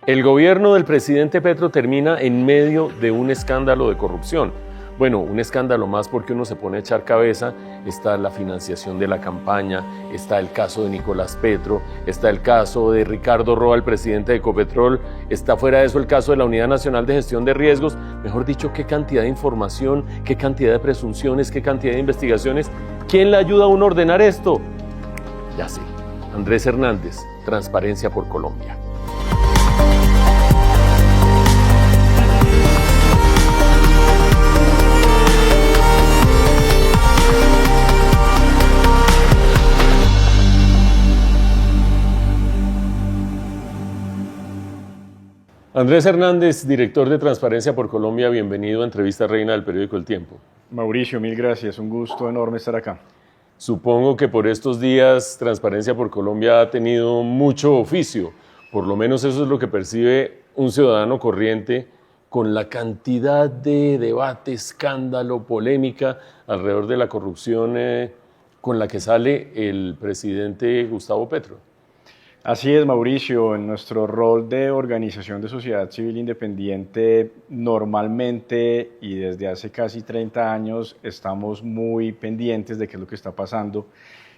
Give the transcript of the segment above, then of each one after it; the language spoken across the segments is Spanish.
El gobierno del presidente Petro termina en medio de un escándalo de corrupción. Bueno, un escándalo más porque uno se pone a echar cabeza. Está la financiación de la campaña, está el caso de Nicolás Petro, está el caso de Ricardo Roa, el presidente de Ecopetrol, está fuera de eso el caso de la Unidad Nacional de Gestión de Riesgos. Mejor dicho, qué cantidad de información, qué cantidad de presunciones, qué cantidad de investigaciones. ¿Quién le ayuda a uno a ordenar esto? Ya sé, Andrés Hernández, Transparencia por Colombia. Andrés Hernández, director de Transparencia por Colombia, bienvenido a Entrevista Reina del periódico El Tiempo. Mauricio, mil gracias, un gusto enorme estar acá. Supongo que por estos días Transparencia por Colombia ha tenido mucho oficio, por lo menos eso es lo que percibe un ciudadano corriente con la cantidad de debate, escándalo, polémica alrededor de la corrupción con la que sale el presidente Gustavo Petro. Así es, Mauricio, en nuestro rol de organización de sociedad civil independiente, normalmente y desde hace casi 30 años estamos muy pendientes de qué es lo que está pasando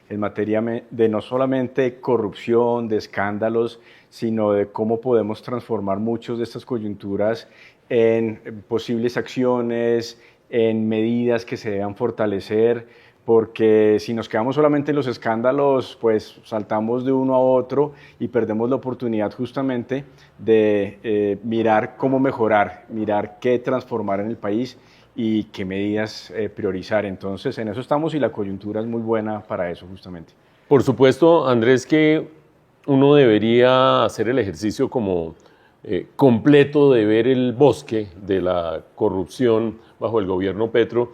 en materia de no solamente corrupción, de escándalos, sino de cómo podemos transformar muchas de estas coyunturas en posibles acciones, en medidas que se deban fortalecer, porque si nos quedamos solamente en los escándalos, pues saltamos de uno a otro y perdemos la oportunidad justamente de mirar cómo mejorar, mirar qué transformar en el país y qué medidas priorizar. Entonces, en eso estamos y la coyuntura es muy buena para eso justamente. Por supuesto, Andrés, que uno debería hacer el ejercicio como completo de ver el bosque de la corrupción bajo el gobierno Petro.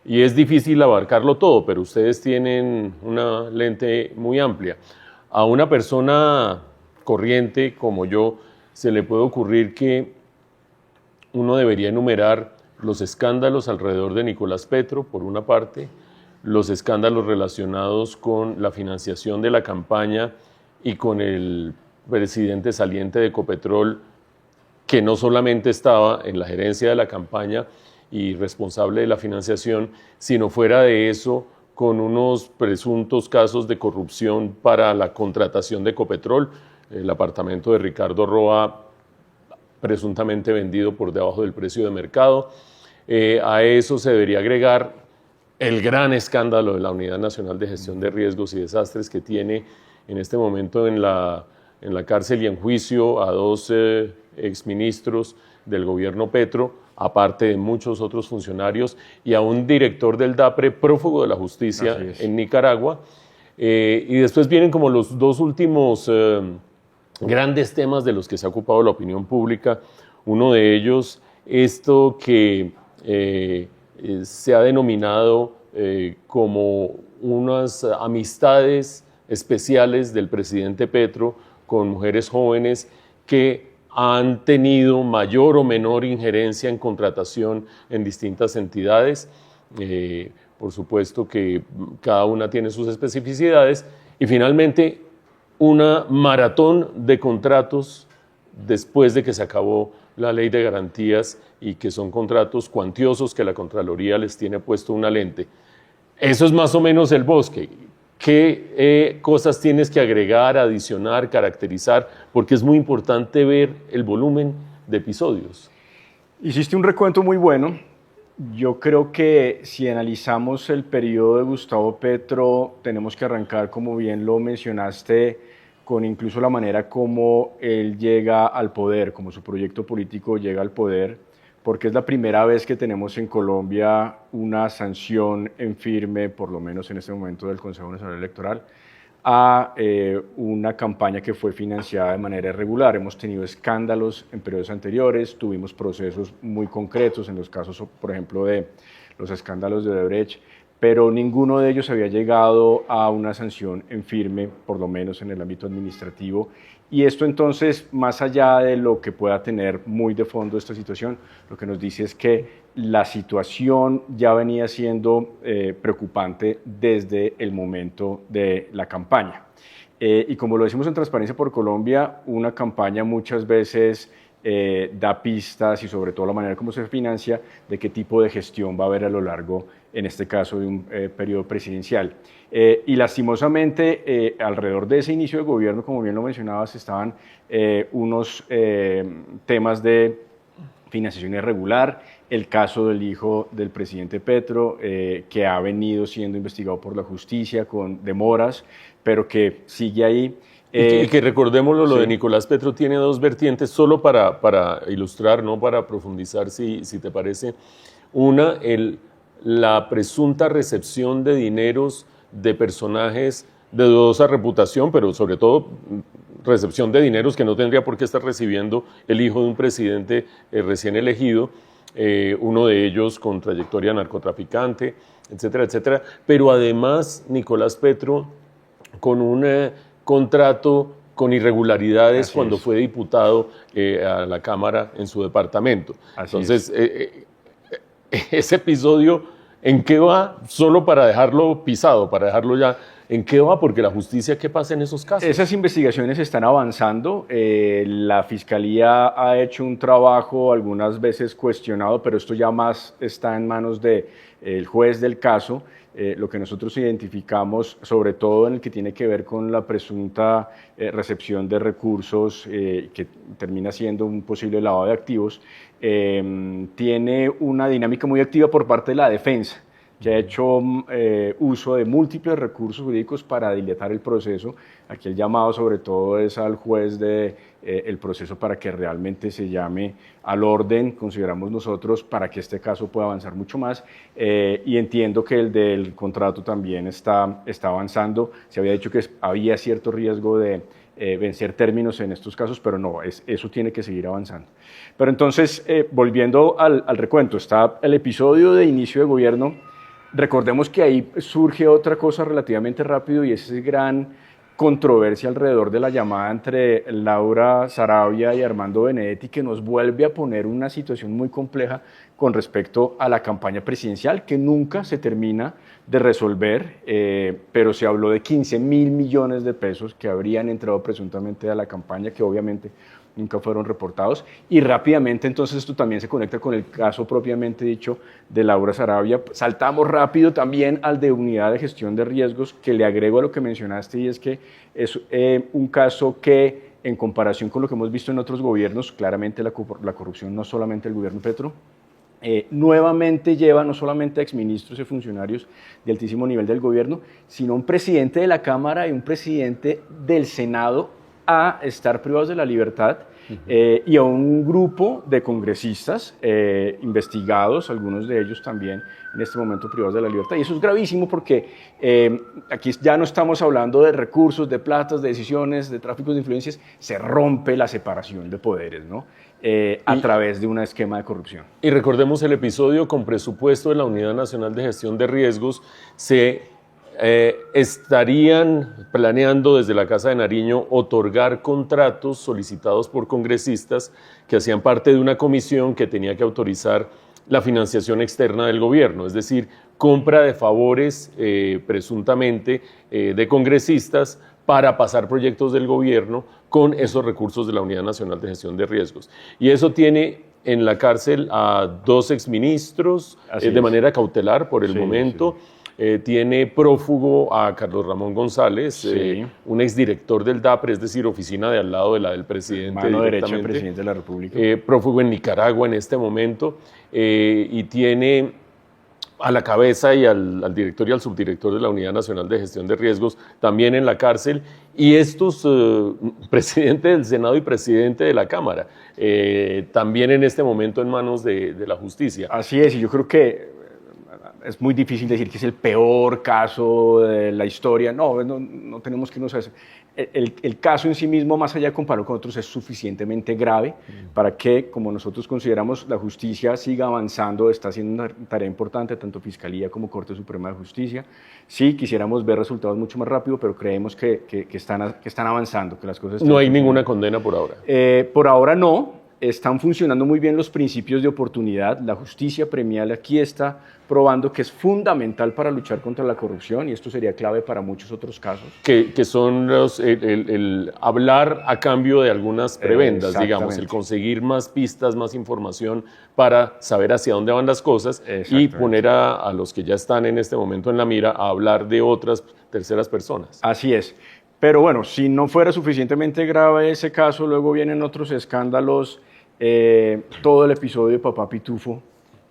Y es difícil abarcarlo todo, pero ustedes tienen una lente muy amplia. A una persona corriente como yo se le puede ocurrir que uno debería enumerar los escándalos alrededor de Nicolás Petro, por una parte, los escándalos relacionados con la financiación de la campaña y con el presidente saliente de Ecopetrol, que no solamente estaba en la gerencia de la campaña y responsable de la financiación, sino fuera de eso, con unos presuntos casos de corrupción para la contratación de Ecopetrol, el apartamento de Ricardo Roa presuntamente vendido por debajo del precio de mercado. A eso se debería agregar el gran escándalo de la Unidad Nacional de Gestión de Riesgos y Desastres que tiene en este momento en la cárcel y en juicio a dos exministros del gobierno Petro, aparte de muchos otros funcionarios, y a un director del DAPRE prófugo de la justicia en Nicaragua. Y después vienen como los dos últimos grandes temas de los que se ha ocupado la opinión pública. Uno de ellos, esto que se ha denominado como unas amistades especiales del presidente Petro con mujeres jóvenes que han tenido mayor o menor injerencia en contratación en distintas entidades. Por supuesto que cada una tiene sus especificidades. Y finalmente, una maratón de contratos después de que se acabó la ley de garantías y que son contratos cuantiosos que la Contraloría les tiene puesto una lente. Eso es más o menos el bosque. ¿Qué cosas tienes que agregar, adicionar, caracterizar? Porque es muy importante ver el volumen de episodios. Hiciste un recuento muy bueno. Yo creo que si analizamos el periodo de Gustavo Petro, tenemos que arrancar, como bien lo mencionaste, con incluso la manera como él llega al poder, como su proyecto político llega al poder, porque es la primera vez que tenemos en Colombia una sanción en firme, por lo menos en este momento del Consejo Nacional Electoral, a una campaña que fue financiada de manera irregular. Hemos tenido escándalos en periodos anteriores, tuvimos procesos muy concretos en los casos, por ejemplo, de los escándalos de Odebrecht, pero ninguno de ellos había llegado a una sanción en firme, por lo menos en el ámbito administrativo. Y esto entonces, más allá de lo que pueda tener muy de fondo esta situación, lo que nos dice es que la situación ya venía siendo preocupante desde el momento de la campaña. Y como lo decimos en Transparencia por Colombia, una campaña muchas veces da pistas y sobre todo la manera como se financia de qué tipo de gestión va a haber a lo largo, en este caso, de un periodo presidencial. Y lastimosamente, alrededor de ese inicio de gobierno, como bien lo mencionabas, estaban unos temas de financiación irregular, el caso del hijo del presidente Petro, que ha venido siendo investigado por la justicia con demoras, pero que sigue ahí. Y que recordémoslo, lo sí. de Nicolás Petro tiene dos vertientes, solo para ilustrar, no para profundizar, si te parece. Una, la presunta recepción de dineros de personajes de dudosa reputación, pero sobre todo recepción de dineros que no tendría por qué estar recibiendo el hijo de un presidente recién elegido, uno de ellos con trayectoria narcotraficante, etcétera, etcétera. Pero además, Nicolás Petro con un contrato con irregularidades Así cuando es. fue diputado a la Cámara en su departamento. Así Entonces, ese episodio, ¿en qué va? Solo para dejarlo pisado, para dejarlo ya. ¿En qué va? Porque la justicia, ¿qué pasa en esos casos? Esas investigaciones están avanzando. La Fiscalía ha hecho un trabajo algunas veces cuestionado, pero esto ya más está en manos del juez del caso. Lo que nosotros identificamos, sobre todo en el que tiene que ver con la presunta recepción de recursos, que termina siendo un posible lavado de activos, tiene una dinámica muy activa por parte de la defensa, que ha hecho uso de múltiples recursos jurídicos para dilatar el proceso. Aquí el llamado sobre todo es al juez el proceso para que realmente se llame al orden, consideramos nosotros, para que este caso pueda avanzar mucho más. Y entiendo que el del contrato también está avanzando. Se había dicho que había cierto riesgo de vencer términos en estos casos, pero no, eso tiene que seguir avanzando. Pero entonces, volviendo al recuento, está el episodio de inicio de gobierno. Recordemos que ahí surge otra cosa relativamente rápido y es esa gran controversia alrededor de la llamada entre Laura Sarabia y Armando Benedetti, que nos vuelve a poner una situación muy compleja con respecto a la campaña presidencial, que nunca se termina de resolver, pero se habló de 15.000 millones de pesos que habrían entrado presuntamente a la campaña, que obviamente nunca fueron reportados. Y rápidamente entonces esto también se conecta con el caso propiamente dicho de Laura Sarabia. Saltamos rápido también al de unidad de gestión de riesgos, que le agrego a lo que mencionaste, y es que es un caso que, en comparación con lo que hemos visto en otros gobiernos, claramente la corrupción no solamente el gobierno Petro, nuevamente lleva no solamente a exministros y funcionarios de altísimo nivel del gobierno, sino un presidente de la Cámara y un presidente del Senado a estar privados de la libertad, y a un grupo de congresistas investigados, algunos de ellos también en este momento privados de la libertad. Y eso es gravísimo porque aquí ya no estamos hablando de recursos, de platas, de decisiones, de tráficos de influencias, se rompe la separación de poderes, ¿no? A través de un esquema de corrupción. Y recordemos el episodio con presupuesto de la Unidad Nacional de Gestión de Riesgos. Se estarían planeando desde la Casa de Nariño otorgar contratos solicitados por congresistas que hacían parte de una comisión que tenía que autorizar la financiación externa del gobierno, es decir, compra de favores presuntamente de congresistas para pasar proyectos del gobierno con esos recursos de la Unidad Nacional de Gestión de Riesgos. Y eso tiene en la cárcel a 2 exministros de manera cautelar por el momento. Sí. Tiene prófugo a Carlos Ramón González, sí, un exdirector del DAPRE, es decir, oficina de al lado de la del presidente. Mano derecha del presidente de la República. Prófugo en Nicaragua en este momento, y tiene a la cabeza y al director y al subdirector de la Unidad Nacional de Gestión de Riesgos también en la cárcel, y estos, presidente del Senado y presidente de la Cámara, también en este momento en manos de la justicia. Así es, y yo creo que es muy difícil decir que es el peor caso de la historia. No tenemos que irnos a eso. El caso en sí mismo, más allá de compararlo con otros, es suficientemente grave para que, como nosotros consideramos, la justicia siga avanzando. Está haciendo una tarea importante, tanto Fiscalía como Corte Suprema de Justicia. Sí, quisiéramos ver resultados mucho más rápido, pero creemos que están avanzando, que las cosas están No hay ninguna condena por ahora. Por ahora no. están funcionando muy bien los principios de oportunidad. La justicia premial aquí está probando que es fundamental para luchar contra la corrupción y esto sería clave para muchos otros casos. Que son el hablar a cambio de algunas prebendas, digamos, el conseguir más pistas, más información para saber hacia dónde van las cosas y poner a los que ya están en este momento en la mira a hablar de otras terceras personas. Así es. Pero bueno, si no fuera suficientemente grave ese caso, luego vienen otros escándalos, todo el episodio de Papá Pitufo.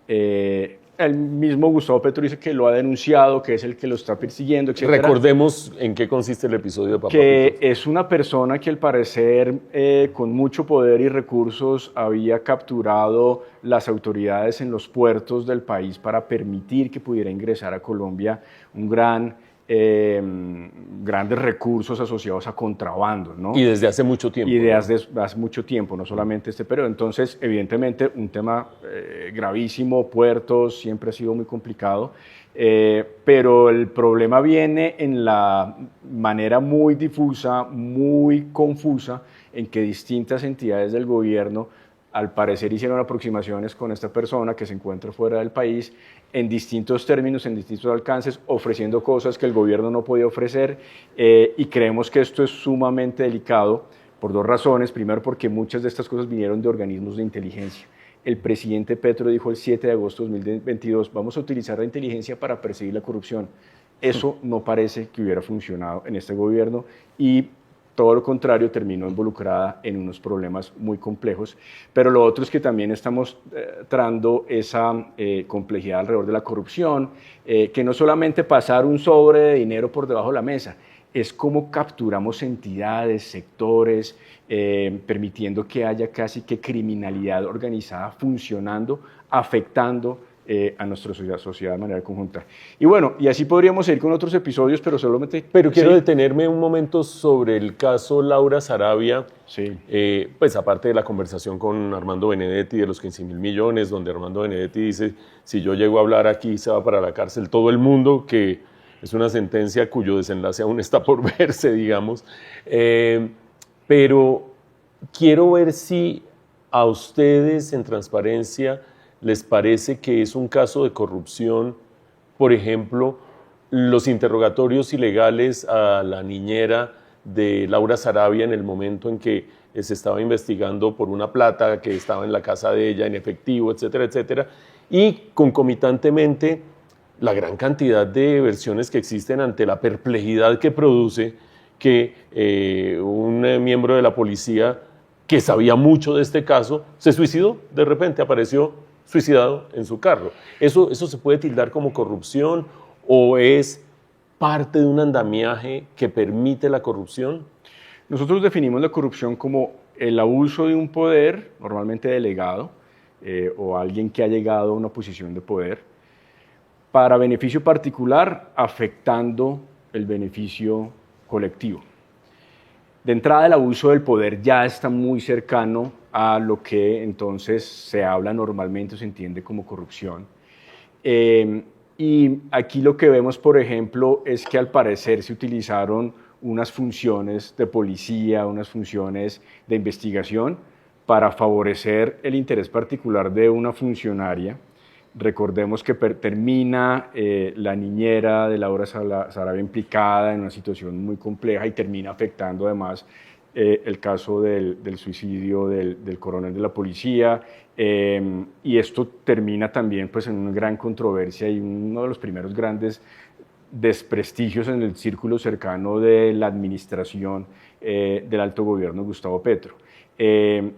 El mismo Gustavo Petro dice que lo ha denunciado, que es el que lo está persiguiendo, etc. Recordemos en qué consiste el episodio de Papá que Pitufo. Es una persona que al parecer con mucho poder y recursos había capturado las autoridades en los puertos del país para permitir que pudiera ingresar a Colombia grandes recursos asociados a contrabando, ¿no? Y desde hace mucho tiempo. Y desde hace mucho tiempo, no solamente este periodo. Entonces, evidentemente, un tema gravísimo, puertos, siempre ha sido muy complicado, pero el problema viene en la manera muy difusa, muy confusa, en que distintas entidades del gobierno al parecer hicieron aproximaciones con esta persona que se encuentra fuera del país en distintos términos, en distintos alcances, ofreciendo cosas que el gobierno no podía ofrecer y creemos que esto es sumamente delicado por dos razones. Primero, porque muchas de estas cosas vinieron de organismos de inteligencia. El presidente Petro dijo el 7 de agosto de 2022, vamos a utilizar la inteligencia para perseguir la corrupción. Eso no parece que hubiera funcionado en este gobierno y todo lo contrario, terminó involucrada en unos problemas muy complejos. Pero lo otro es que también estamos tratando esa complejidad alrededor de la corrupción, que no solamente pasar un sobre de dinero por debajo de la mesa, es cómo capturamos entidades, sectores, permitiendo que haya casi que criminalidad organizada funcionando, afectando a nuestra sociedad de manera conjunta. Y bueno, y así podríamos seguir con otros episodios, pero solamente... Pero quiero detenerme un momento sobre el caso Laura Sarabia, pues aparte de la conversación con Armando Benedetti de los 15.000 millones, donde Armando Benedetti dice, si yo llego a hablar aquí se va para la cárcel todo el mundo, que es una sentencia cuyo desenlace aún está por verse, digamos. Pero quiero ver si a ustedes en Transparencia les parece que es un caso de corrupción, por ejemplo, los interrogatorios ilegales a la niñera de Laura Sarabia en el momento en que se estaba investigando por una plata que estaba en la casa de ella en efectivo, etcétera, etcétera, y concomitantemente la gran cantidad de versiones que existen ante la perplejidad que produce que un miembro de la policía que sabía mucho de este caso se suicidó, de repente apareció suicidado en su carro. ¿Eso se puede tildar como corrupción o es parte de un andamiaje que permite la corrupción? Nosotros definimos la corrupción como el abuso de un poder, normalmente delegado, o alguien que ha llegado a una posición de poder, para beneficio particular, afectando el beneficio colectivo. De entrada, el abuso del poder ya está muy cercano a lo que entonces se habla normalmente o se entiende como corrupción. Y aquí lo que vemos, por ejemplo, es que al parecer se utilizaron unas funciones de policía, unas funciones de investigación para favorecer el interés particular de una funcionaria. Recordemos que termina la niñera de Laura Sarabia implicada en una situación muy compleja y termina afectando además el caso del suicidio del coronel de la policía y esto termina también pues, en una gran controversia y uno de los primeros grandes desprestigios en el círculo cercano de la administración del alto gobierno de Gustavo Petro.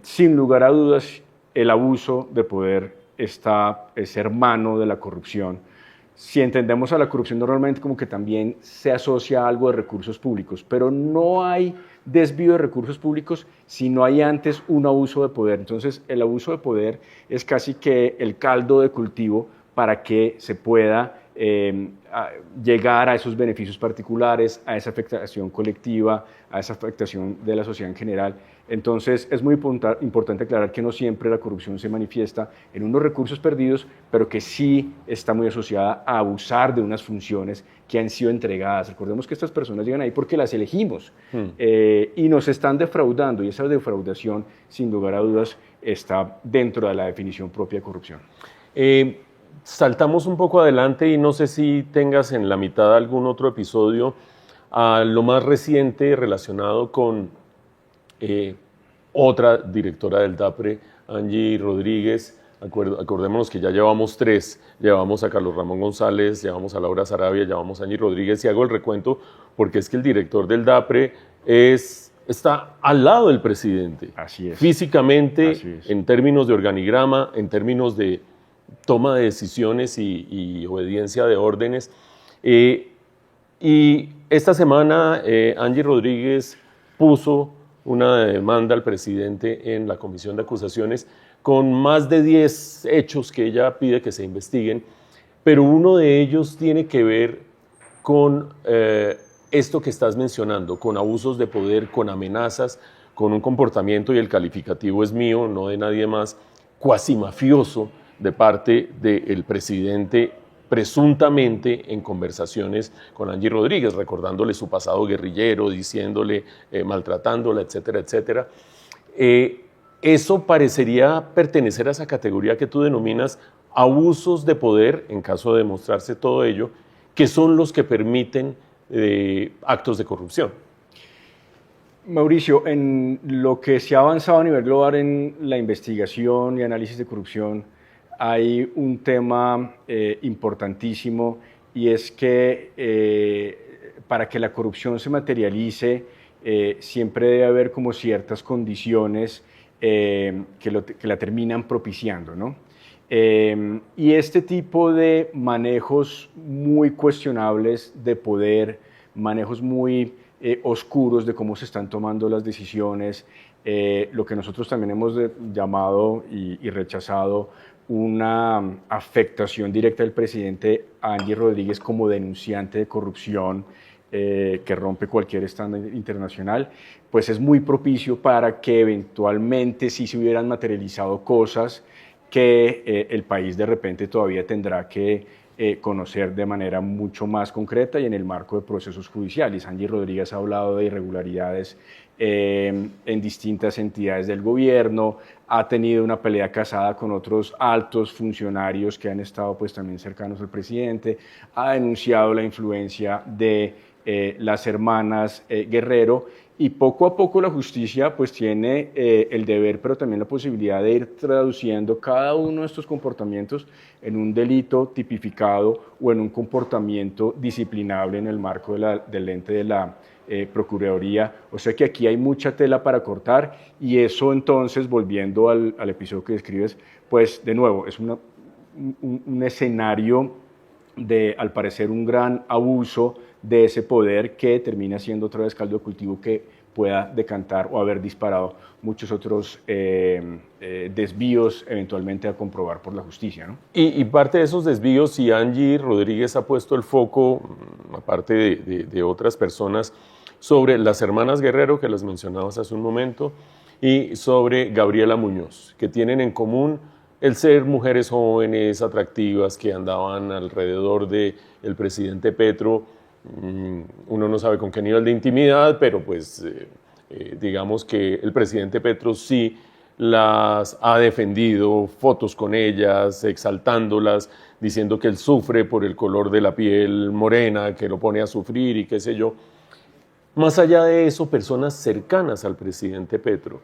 Sin lugar a dudas, el abuso de poder es hermano de la corrupción. Si entendemos a la corrupción normalmente como que también se asocia a algo de recursos públicos, pero no hay desvío de recursos públicos si no hay antes un abuso de poder. Entonces, el abuso de poder es casi que el caldo de cultivo para que se pueda llegar a esos beneficios particulares, a esa afectación colectiva, a esa afectación de la sociedad en general. Entonces es muy importante aclarar que no siempre la corrupción se manifiesta en unos recursos perdidos, pero que sí está muy asociada a abusar de unas funciones que han sido entregadas. Recordemos que estas personas llegan ahí porque las elegimos y nos están defraudando, y esa defraudación, sin lugar a dudas, está dentro de la definición propia de corrupción. Saltamos un poco adelante y no sé si tengas en la mitad algún otro episodio a lo más reciente relacionado con otra directora del DAPRE, Angie Rodríguez. Acordémonos que ya llevamos 3, llevamos a Carlos Ramón González, llevamos a Laura Sarabia, llevamos a Angie Rodríguez, y hago el recuento porque es que el director del DAPRE está al lado del presidente. Así es. Físicamente, Así es. en términos de organigrama, en términos de toma de decisiones y obediencia de órdenes. Y esta semana Angie Rodríguez puso una demanda al presidente en la Comisión de Acusaciones con más de 10 hechos que ella pide que se investiguen, pero uno de ellos tiene que ver con esto que estás mencionando, con abusos de poder, con amenazas, con un comportamiento, y el calificativo es mío, no de nadie más, cuasi mafioso de parte del presidente, presuntamente en conversaciones con Angie Rodríguez, recordándole su pasado guerrillero, diciéndole, maltratándola, etcétera, etcétera. Eso parecería pertenecer a esa categoría que tú denominas abusos de poder, en caso de demostrarse todo ello, que son los que permiten actos de corrupción. Mauricio, en lo que se ha avanzado a nivel global en la investigación y análisis de corrupción, hay un tema importantísimo, y es que para que la corrupción se materialice siempre debe haber como ciertas condiciones que la terminan propiciando, ¿no? Y este tipo de manejos muy cuestionables de poder, manejos muy oscuros de cómo se están tomando las decisiones, lo que nosotros también hemos llamado y rechazado una afectación directa del presidente a Angie Rodríguez como denunciante de corrupción que rompe cualquier estándar internacional, pues es muy propicio para que eventualmente sí se hubieran materializado cosas que el país de repente todavía tendrá que conocer de manera mucho más concreta y en el marco de procesos judiciales. Angie Rodríguez ha hablado de irregularidades en distintas entidades del gobierno, ha tenido una pelea casada con otros altos funcionarios que han estado pues también cercanos al presidente, ha denunciado la influencia de las hermanas Guerrero, y poco a poco la justicia pues tiene el deber, pero también la posibilidad de ir traduciendo cada uno de estos comportamientos en un delito tipificado o en un comportamiento disciplinable en el marco del ente de la Procuraduría. O sea que aquí hay mucha tela para cortar, y eso entonces, volviendo al episodio que describes, pues de nuevo es un escenario de, al parecer, un gran abuso de ese poder que termina siendo otra vez caldo de cultivo que pueda decantar o haber disparado muchos otros desvíos eventualmente a comprobar por la justicia, ¿no? Y parte de esos desvíos, si Angie Rodríguez ha puesto el foco, aparte de otras personas, sobre las hermanas Guerrero, que las mencionabas hace un momento, y sobre Gabriela Muñoz, que tienen en común el ser mujeres jóvenes, atractivas, que andaban alrededor del presidente Petro. Uno no sabe con qué nivel de intimidad, pero pues digamos que el presidente Petro sí las ha defendido, fotos con ellas, exaltándolas, diciendo que él sufre por el color de la piel morena, que lo pone a sufrir y qué sé yo. Más allá de eso, personas cercanas al presidente Petro,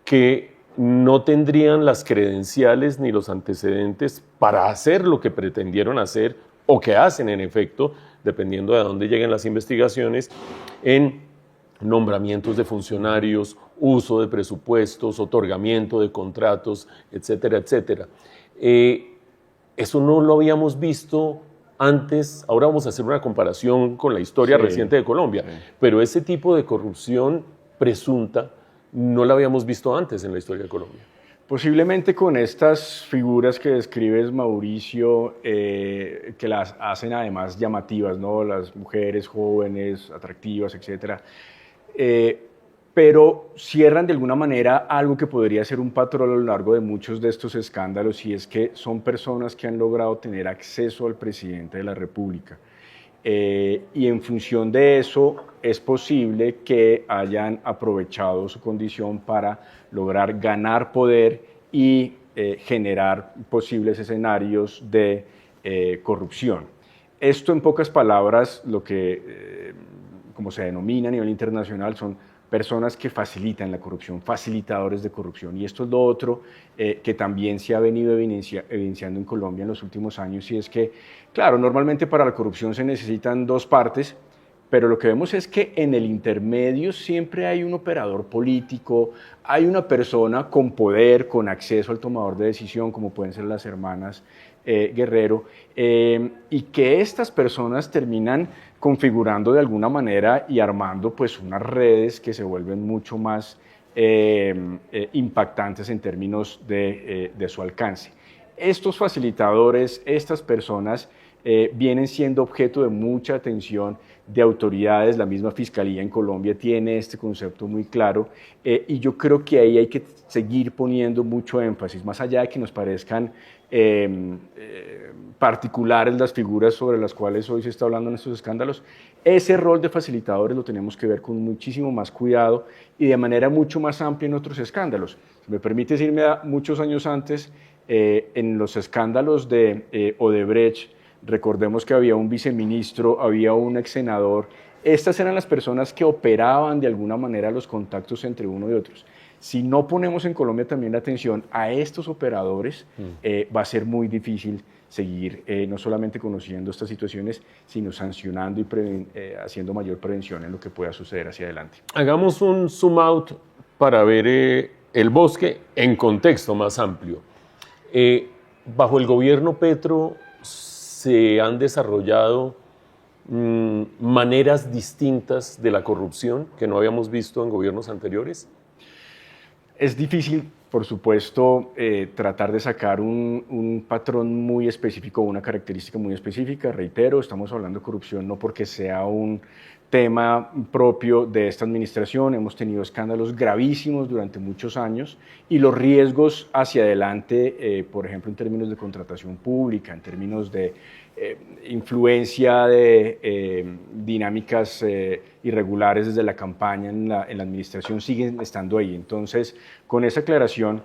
que no tendrían las credenciales ni los antecedentes para hacer lo que pretendieron hacer o que hacen en efecto, dependiendo de dónde lleguen las investigaciones, en nombramientos de funcionarios, uso de presupuestos, otorgamiento de contratos, etcétera, etcétera. Eso no lo habíamos visto antes. Ahora vamos a hacer una comparación con la historia reciente de Colombia, pero ese tipo de corrupción presunta no la habíamos visto antes en la historia de Colombia. Posiblemente con estas figuras que describes, Mauricio, que las hacen además llamativas, ¿no? Las mujeres jóvenes, atractivas, etcétera. Eh, pero cierran de alguna manera algo que podría ser un patrón a lo largo de muchos de estos escándalos, y es que son personas que han logrado tener acceso al presidente de la República. Y en función de eso es posible que hayan aprovechado su condición para lograr ganar poder y generar posibles escenarios de corrupción. Esto, en pocas palabras, lo que, como se denomina a nivel internacional, son personas que facilitan la corrupción, facilitadores de corrupción. Y esto es lo otro que también se ha venido evidenciando en Colombia en los últimos años, y es que, claro, normalmente para la corrupción se necesitan dos partes, pero lo que vemos es que en el intermedio siempre hay un operador político, hay una persona con poder, con acceso al tomador de decisión, como pueden ser las hermanas Guerrero, y que estas personas terminan configurando de alguna manera y armando pues unas redes que se vuelven mucho más impactantes en términos de su alcance. Estos facilitadores, estas personas vienen siendo objeto de mucha atención de autoridades. La misma Fiscalía en Colombia tiene este concepto muy claro, y yo creo que ahí hay que seguir poniendo mucho énfasis, más allá de que nos parezcan particulares las figuras sobre las cuales hoy se está hablando en estos escándalos. Ese rol de facilitadores lo tenemos que ver con muchísimo más cuidado y de manera mucho más amplia en otros escándalos. Si me permites irme a muchos años antes, en los escándalos de Odebrecht, recordemos que había un viceministro, había un ex senador. Estas eran las personas que operaban de alguna manera los contactos entre uno y otros. Si no ponemos en Colombia también la atención a estos operadores, va a ser muy difícil seguir no solamente conociendo estas situaciones, sino sancionando y haciendo mayor prevención en lo que pueda suceder hacia adelante. Hagamos un zoom out para ver el bosque en contexto más amplio. Bajo el gobierno Petro se han desarrollado maneras distintas de la corrupción que no habíamos visto en gobiernos anteriores. Es difícil, por supuesto, tratar de sacar un patrón muy específico, una característica muy específica. Reitero, estamos hablando de corrupción no porque sea un tema propio de esta administración. Hemos tenido escándalos gravísimos durante muchos años, y los riesgos hacia adelante, por ejemplo, en términos de contratación pública, en términos de influencia de dinámicas irregulares desde la campaña en la administración, siguen estando ahí. Entonces, con esa aclaración,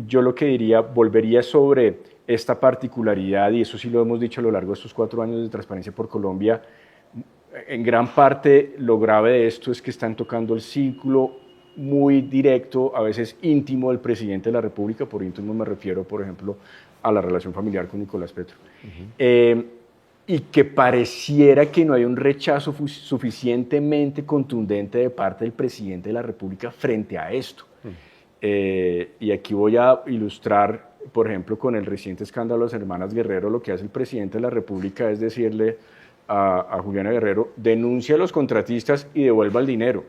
yo lo que diría, volvería sobre esta particularidad, y eso sí lo hemos dicho a lo largo de estos 4 años de Transparencia por Colombia. En gran parte, lo grave de esto es que están tocando el círculo muy directo, a veces íntimo, del presidente de la República. Por íntimo me refiero, por ejemplo, a la relación familiar con Nicolás Petro. Y que pareciera que no hay un rechazo suficientemente contundente de parte del presidente de la República frente a esto. Y aquí voy a ilustrar, por ejemplo, con el reciente escándalo de las hermanas Guerrero. Lo que hace el presidente de la República es decirle a Juliana Guerrero: denuncia a los contratistas y devuelva el dinero.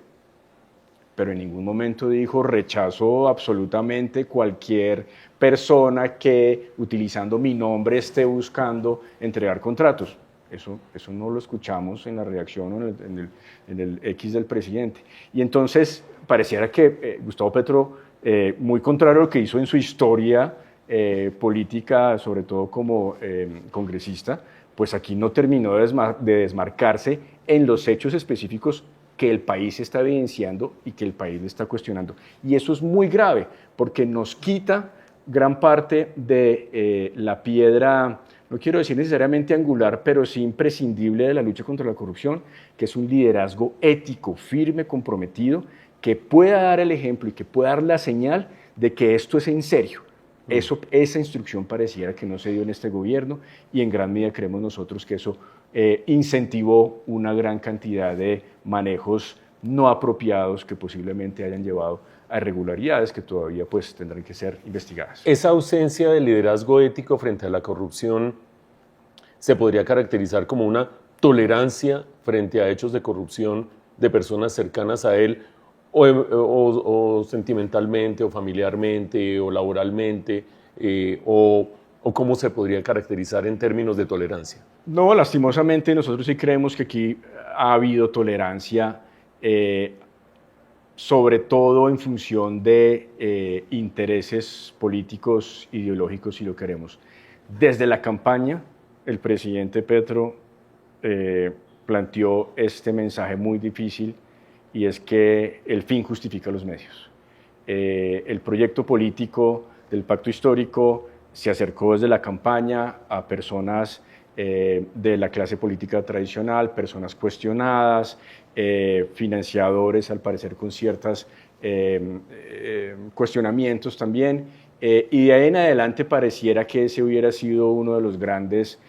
Pero en ningún momento dijo: rechazo absolutamente cualquier persona que, utilizando mi nombre, esté buscando entregar contratos. Eso no lo escuchamos en la reacción o en el X del presidente. Y entonces pareciera que Gustavo Petro, muy contrario a lo que hizo en su historia política, sobre todo como congresista, pues aquí no terminó de desmarcarse en los hechos específicos que el país está evidenciando y que el país le está cuestionando. Y eso es muy grave, porque nos quita gran parte de la piedra, no quiero decir necesariamente angular, pero sí imprescindible de la lucha contra la corrupción, que es un liderazgo ético, firme, comprometido, que pueda dar el ejemplo y que pueda dar la señal de que esto es en serio. Esa instrucción pareciera que no se dio en este gobierno, y en gran medida creemos nosotros que eso incentivó una gran cantidad de manejos no apropiados que posiblemente hayan llevado a irregularidades que todavía pues tendrán que ser investigadas. Esa ausencia de liderazgo ético frente a la corrupción se podría caracterizar como una tolerancia frente a hechos de corrupción de personas cercanas a él, o sentimentalmente, o familiarmente, o laboralmente, o cómo se podría caracterizar en términos de tolerancia? No, lastimosamente nosotros sí creemos que aquí ha habido tolerancia, sobre todo en función de intereses políticos, ideológicos, si lo queremos. Desde la campaña, el presidente Petro planteó este mensaje muy difícil, y es que el fin justifica los medios. El proyecto político del pacto histórico se acercó desde la campaña a personas de la clase política tradicional, personas cuestionadas, financiadores al parecer con ciertos cuestionamientos también, y de ahí en adelante pareciera que ese hubiera sido uno de los grandes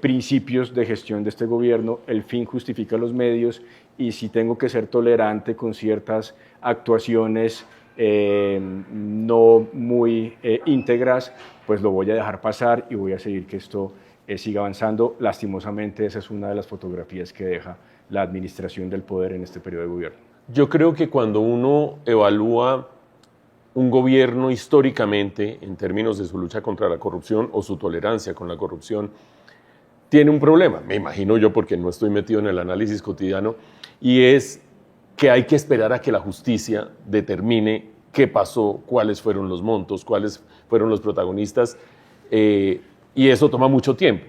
principios de gestión de este gobierno: el fin justifica los medios, y si tengo que ser tolerante con ciertas actuaciones no muy íntegras, pues lo voy a dejar pasar y voy a seguir que esto siga avanzando. Lastimosamente, esa es una de las fotografías que deja la administración del poder en este periodo de gobierno. Yo creo que cuando uno evalúa un gobierno históricamente en términos de su lucha contra la corrupción o su tolerancia con la corrupción, tiene un problema, me imagino yo porque no estoy metido en el análisis cotidiano, y es que hay que esperar a que la justicia determine qué pasó, cuáles fueron los montos, cuáles fueron los protagonistas, y eso toma mucho tiempo.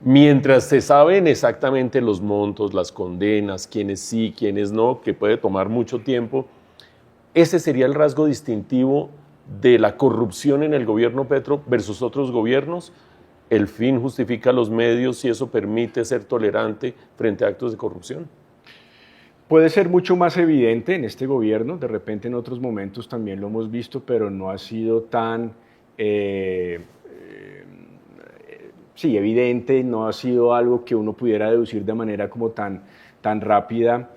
Mientras se saben exactamente los montos, las condenas, quiénes sí, quiénes no, que puede tomar mucho tiempo, ese sería el rasgo distintivo de la corrupción en el gobierno Petro versus otros gobiernos. El fin justifica los medios y eso permite ser tolerante frente a actos de corrupción. Puede ser mucho más evidente en este gobierno, de repente en otros momentos también lo hemos visto, pero no ha sido tan evidente, no ha sido algo que uno pudiera deducir de manera como tan rápida.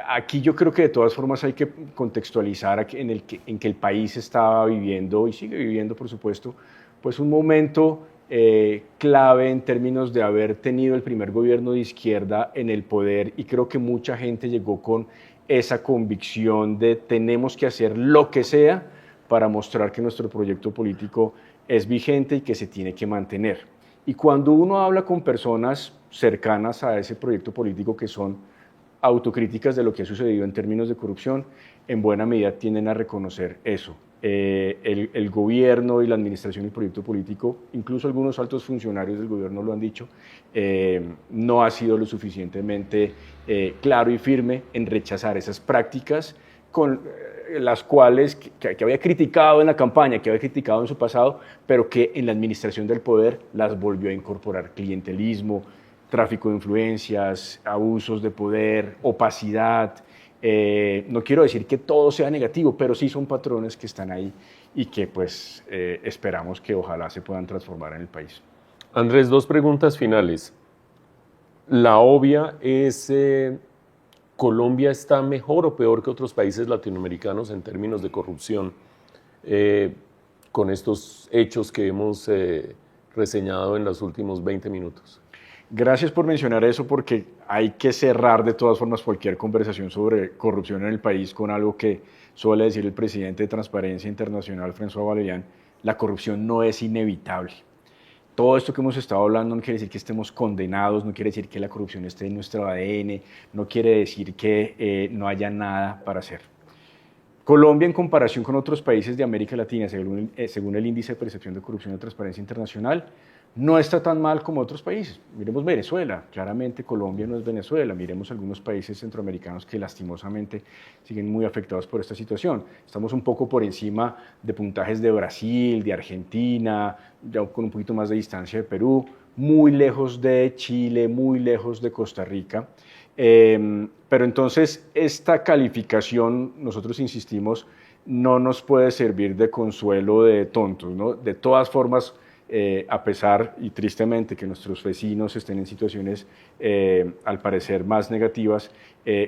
Aquí yo creo que de todas formas hay que contextualizar en que el país estaba viviendo, y sigue viviendo por supuesto, pues un momento clave en términos de haber tenido el primer gobierno de izquierda en el poder, y creo que mucha gente llegó con esa convicción de tenemos que hacer lo que sea para mostrar que nuestro proyecto político es vigente y que se tiene que mantener. Y cuando uno habla con personas cercanas a ese proyecto político que son autocríticas de lo que ha sucedido en términos de corrupción, en buena medida tienden a reconocer eso. El gobierno y la administración del proyecto político, incluso algunos altos funcionarios del gobierno lo han dicho, no ha sido lo suficientemente claro y firme en rechazar esas prácticas con las cuales que había criticado en la campaña, que había criticado en su pasado, pero que en la administración del poder las volvió a incorporar: clientelismo, tráfico de influencias, abusos de poder, opacidad. No quiero decir que todo sea negativo, pero sí son patrones que están ahí y que pues esperamos que ojalá se puedan transformar en el país. Andrés, dos preguntas finales. La obvia es, ¿Colombia está mejor o peor que otros países latinoamericanos en términos de corrupción con estos hechos que hemos reseñado en los últimos 20 minutos? Gracias por mencionar eso, porque hay que cerrar de todas formas cualquier conversación sobre corrupción en el país con algo que suele decir el presidente de Transparencia Internacional, François Valerian: la corrupción no es inevitable. Todo esto que hemos estado hablando no quiere decir que estemos condenados, no quiere decir que la corrupción esté en nuestro ADN, no quiere decir que no haya nada para hacer. Colombia, en comparación con otros países de América Latina, según el Índice de Percepción de Corrupción de Transparencia Internacional, no está tan mal como otros países. Miremos Venezuela, claramente Colombia no es Venezuela. Miremos algunos países centroamericanos que lastimosamente siguen muy afectados por esta situación. Estamos un poco por encima de puntajes de Brasil, de Argentina, ya con un poquito más de distancia de Perú, muy lejos de Chile, muy lejos de Costa Rica. Pero entonces esta calificación, nosotros insistimos, no nos puede servir de consuelo de tontos, ¿no? De todas formas, a pesar y tristemente que nuestros vecinos estén en situaciones al parecer más negativas,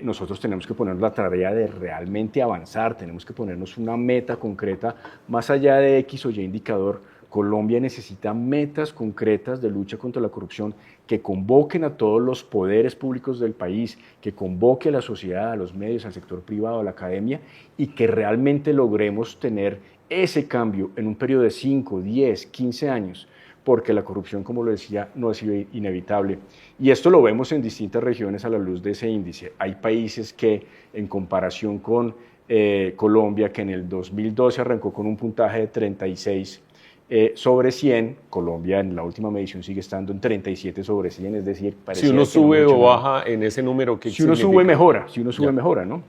nosotros tenemos que ponernos la tarea de realmente avanzar, tenemos que ponernos una meta concreta más allá de X o Y indicador Colombia necesita metas concretas de lucha contra la corrupción que convoquen a todos los poderes públicos del país, que convoque a la sociedad, a los medios, al sector privado, a la academia, y que realmente logremos tener ese cambio en un periodo de 5, 10, 15 años, porque la corrupción, como lo decía, no ha sido inevitable. Y esto lo vemos en distintas regiones a la luz de ese índice. Hay países que, en comparación con Colombia, que en el 2012 arrancó con un puntaje de 36 sobre 100, Colombia en la última medición sigue estando en 37 sobre 100, es decir, si uno sube o baja en ese número, ¿qué significa? Si uno sube, mejora, si uno sube, ya, mejora, ¿no?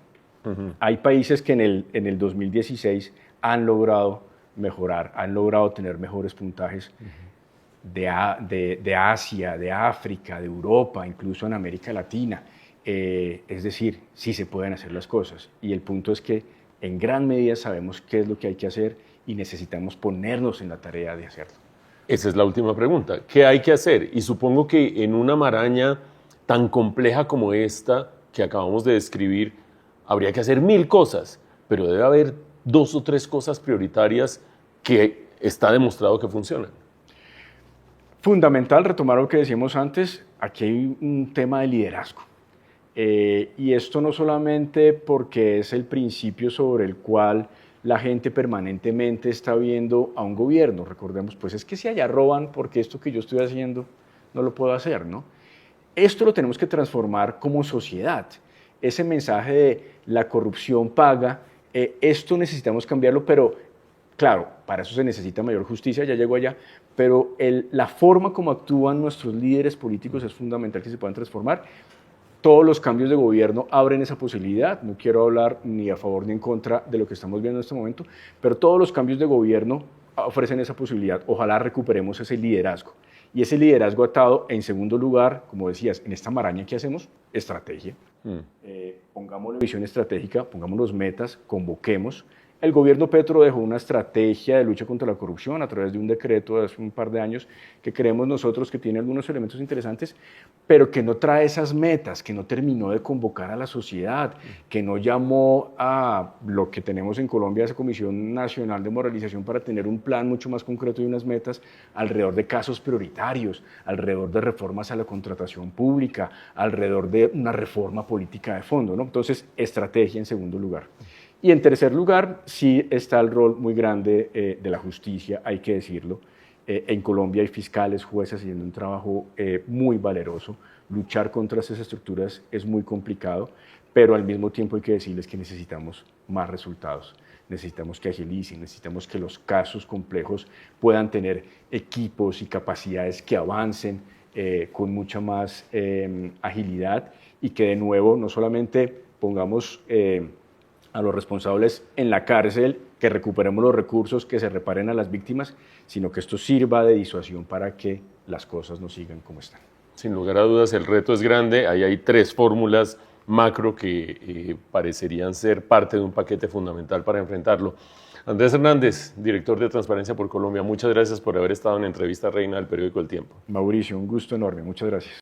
Hay países que en el 2016 han logrado mejorar, han logrado tener mejores puntajes de Asia, de África, de Europa, incluso en América Latina. Es decir, sí se pueden hacer las cosas. Y el punto es que en gran medida sabemos qué es lo que hay que hacer y necesitamos ponernos en la tarea de hacerlo. Esa es la última pregunta. ¿Qué hay que hacer? Y supongo que en una maraña tan compleja como esta que acabamos de describir, habría que hacer 1000 cosas, pero debe haber 2 o 3 cosas prioritarias que está demostrado que funcionan. Fundamental retomar lo que decíamos antes, aquí hay un tema de liderazgo. Y esto no solamente porque es el principio sobre el cual la gente permanentemente está viendo a un gobierno. Recordemos, pues es que si allá roban, porque esto que yo estoy haciendo no lo puedo hacer, ¿no? Esto lo tenemos que transformar como sociedad. Ese mensaje de la corrupción paga, esto necesitamos cambiarlo, pero claro, para eso se necesita mayor justicia, ya llegó allá, pero la forma como actúan nuestros líderes políticos es fundamental que se puedan transformar. Todos los cambios de gobierno abren esa posibilidad, no quiero hablar ni a favor ni en contra de lo que estamos viendo en este momento, pero todos los cambios de gobierno ofrecen esa posibilidad. Ojalá recuperemos ese liderazgo. Y ese liderazgo atado, en segundo lugar, como decías, en esta maraña que hacemos, estrategia. Pongamos la visión estratégica, pongamos las metas, convoquemos. El gobierno Petro dejó una estrategia de lucha contra la corrupción a través de un decreto de hace un par de años que creemos nosotros que tiene algunos elementos interesantes, pero que no trae esas metas, que no terminó de convocar a la sociedad, que no llamó a lo que tenemos en Colombia, esa Comisión Nacional de Moralización, para tener un plan mucho más concreto y unas metas alrededor de casos prioritarios, alrededor de reformas a la contratación pública, alrededor de una reforma política de fondo, ¿no? Entonces, estrategia en segundo lugar. Y en tercer lugar, sí está el rol muy grande de la justicia, hay que decirlo. En Colombia hay fiscales, jueces haciendo un trabajo muy valeroso. Luchar contra esas estructuras es muy complicado, pero al mismo tiempo hay que decirles que necesitamos más resultados. Necesitamos que agilicen, necesitamos que los casos complejos puedan tener equipos y capacidades que avancen con mucha más agilidad y que de nuevo no solamente pongamos a los responsables en la cárcel, que recuperemos los recursos, que se reparen a las víctimas, sino que esto sirva de disuasión para que las cosas no sigan como están. Sin lugar a dudas, el reto es grande. Ahí hay 3 fórmulas macro que parecerían ser parte de un paquete fundamental para enfrentarlo. Andrés Hernández, director de Transparencia por Colombia, muchas gracias por haber estado en Entrevista Reina del periódico El Tiempo. Mauricio, un gusto enorme. Muchas gracias.